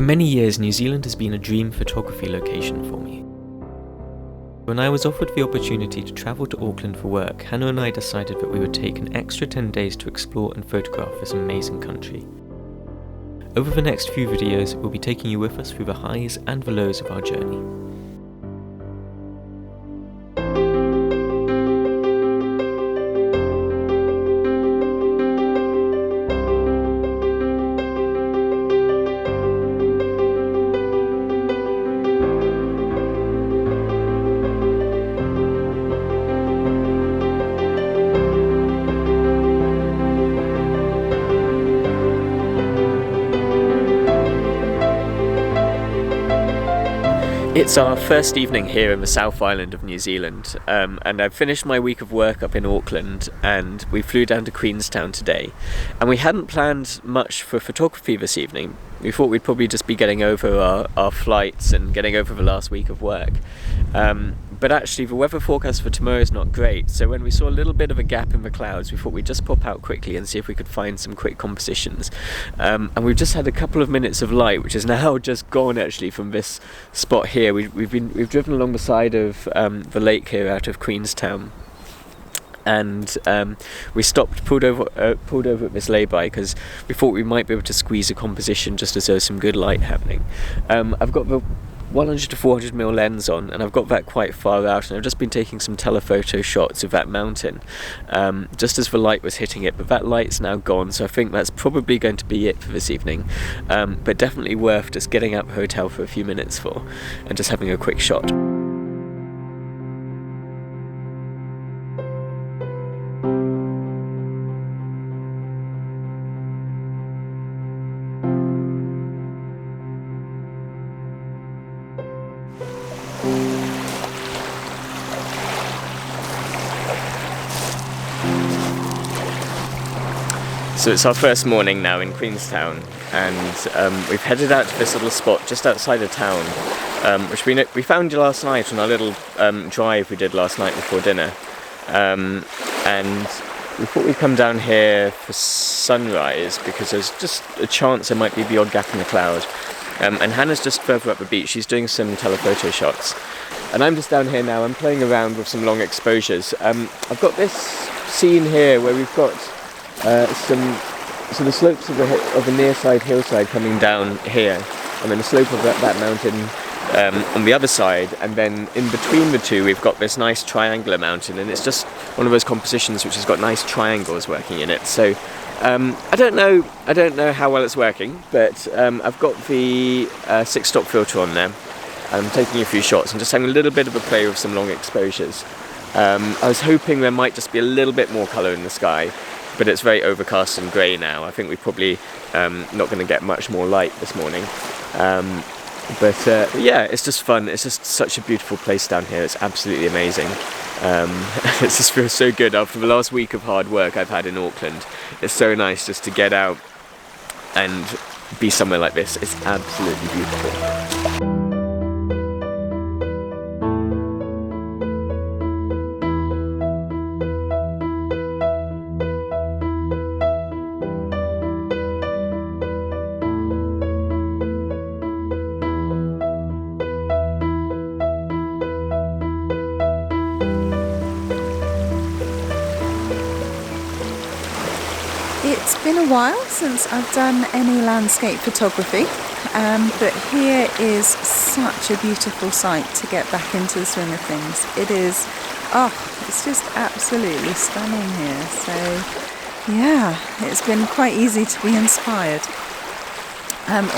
For many years, New Zealand has been a dream photography location for me. When I was offered the opportunity to travel to Auckland for work, Hannah and I decided that we would take an extra 10 days to explore and photograph this amazing country. Over the next few videos, we'll be taking you with us through the highs and the lows of our journey. It's our first evening here in the South Island of New Zealand, and I've finished my week of work up in Auckland, and we flew down to Queenstown today. And we hadn't planned much for photography this evening. We thought we'd probably just be getting over our flights and getting over the last week of work. But actually the weather forecast for tomorrow is not great, so when we saw a little bit of a gap in the clouds, we thought we'd just pop out quickly and see if we could find some quick compositions. And we've just had a couple of minutes of light, which is now just gone actually from this spot here. We've driven along the side of the lake here out of Queenstown, and we stopped, pulled over at this lay-by because we thought we might be able to squeeze a composition just as there was some good light happening. I've got the 100 to 400mm lens on, and I've got that quite far out, and I've just been taking some telephoto shots of that mountain just as the light was hitting it, but that light's now gone, so I think that's probably going to be it for this evening, but definitely worth just getting out of the hotel for a few minutes for and just having a quick shot. So it's our first morning now in Queenstown, and we've headed out to this little spot just outside of town, which we found last night on our little drive we did last night before dinner, and we thought we'd come down here for sunrise because there's just a chance there might be the odd gap in the cloud, and Hannah's just further up the beach. She's doing some telephoto shots, and I'm just down here now. I'm playing around with some long exposures. I've got this scene here where we've got the slopes of the near side hillside coming down here, and then the slope of that mountain on the other side, and then in between the two we've got this nice triangular mountain, and it's just one of those compositions which has got nice triangles working in it. So I don't know how well it's working, but I've got the 6-stop filter on there. I'm taking a few shots and just having a little bit of a play with some long exposures. I was hoping there might just be a little bit more colour in the sky, but it's very overcast and grey now. I think we're probably not going to get much more light this morning. But yeah, it's just fun. It's just such a beautiful place down here. It's absolutely amazing. It just feels so good after the last week of hard work I've had in Auckland. It's so nice just to get out and be somewhere like this. It's absolutely beautiful. It's been a while since I've done any landscape photography, but here is such a beautiful sight to get back into the swing of things. It's just absolutely stunning here. So yeah, it's been quite easy to be inspired.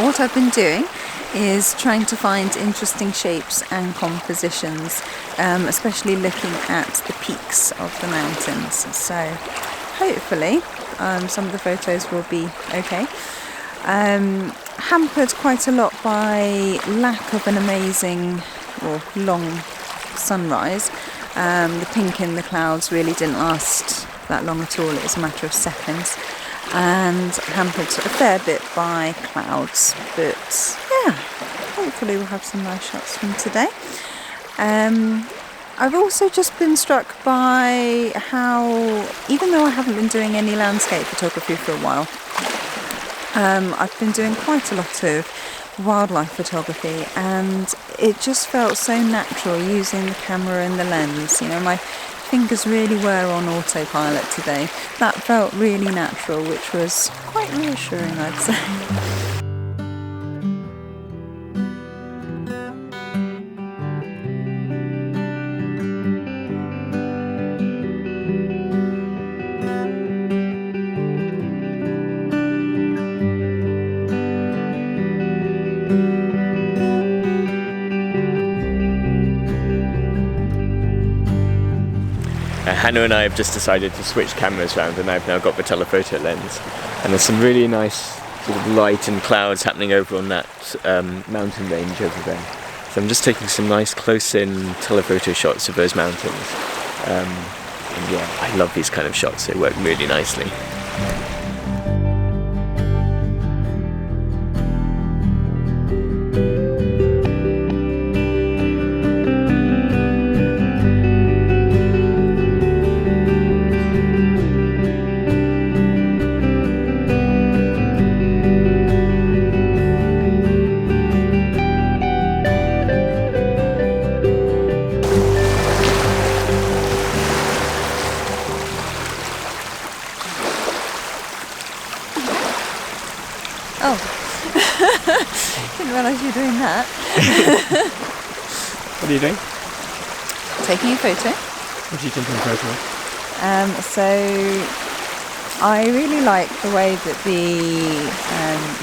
What I've been doing is trying to find interesting shapes and compositions, especially looking at the peaks of the mountains. So hopefully some of the photos will be okay. Hampered quite a lot by lack of an amazing or long sunrise. The pink in the clouds really didn't last that long at all. It was a matter of seconds, and hampered a fair bit by clouds, but yeah, hopefully we'll have some nice shots from today. I've also just been struck by how, even though I haven't been doing any landscape photography for a while, I've been doing quite a lot of wildlife photography, and it just felt so natural using the camera and the lens. You know, my fingers really were on autopilot today. That felt really natural, which was quite reassuring, I'd say. Hannah and I have just decided to switch cameras around, and I've now got the telephoto lens. And there's some really nice sort of light and clouds happening over on that mountain range over there. So I'm just taking some nice close-in telephoto shots of those mountains. And yeah, I love these kind of shots, they work really nicely. Oh, didn't realise you were doing that. What are you doing? Taking a photo. What are you taking a photo of? So I really like the way that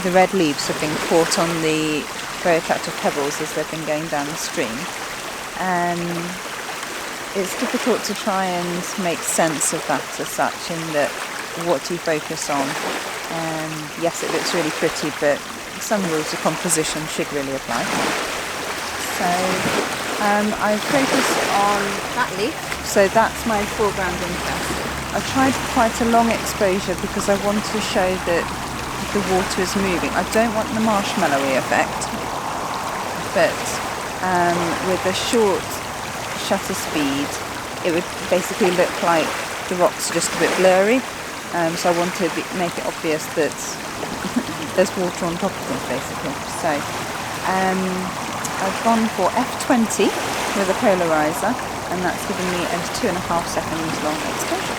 the red leaves have been caught on the very attractive pebbles as they've been going down the stream. It's difficult to try and make sense of that as such, in that what do you focus on? Yes, it looks really pretty, but some rules of composition should really apply. So I focused on that leaf, so that's my foreground interest. I tried quite a long exposure because I want to show that the water is moving. I don't want the marshmallowy effect, but with a short shutter speed, it would basically look like the rocks are just a bit blurry. So I want to make it obvious that there's water on top of them, basically. So I've gone for f20 with a polarizer, and that's given me a 2.5 seconds long exposure.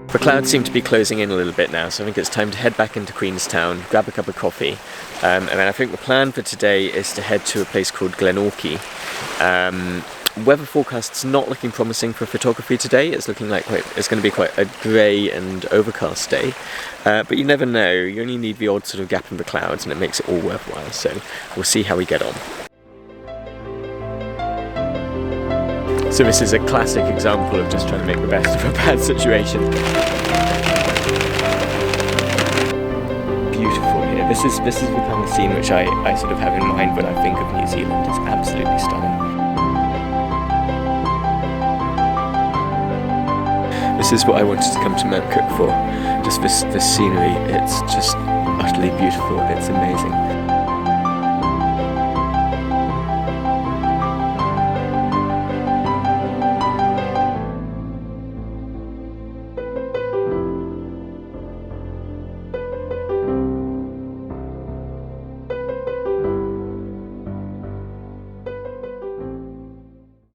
The clouds seem to be closing in a little bit now, so I think it's time to head back into Queenstown, grab a cup of coffee, and then I think the plan for today is to head to a place called Glenorchy. Weather forecast's not looking promising for photography today. It's looking like it's going to be quite a grey and overcast day, but you never know. You only need the odd sort of gap in the clouds and it makes it all worthwhile, so we'll see how we get on. So this is a classic example of just trying to make the best of a bad situation. Beautiful here. This is the kind of scene which I sort of have in mind when I think of New Zealand. It's absolutely stunning. This is what I wanted to come to Mount Cook for. Just this scenery. It's just utterly beautiful. It's amazing.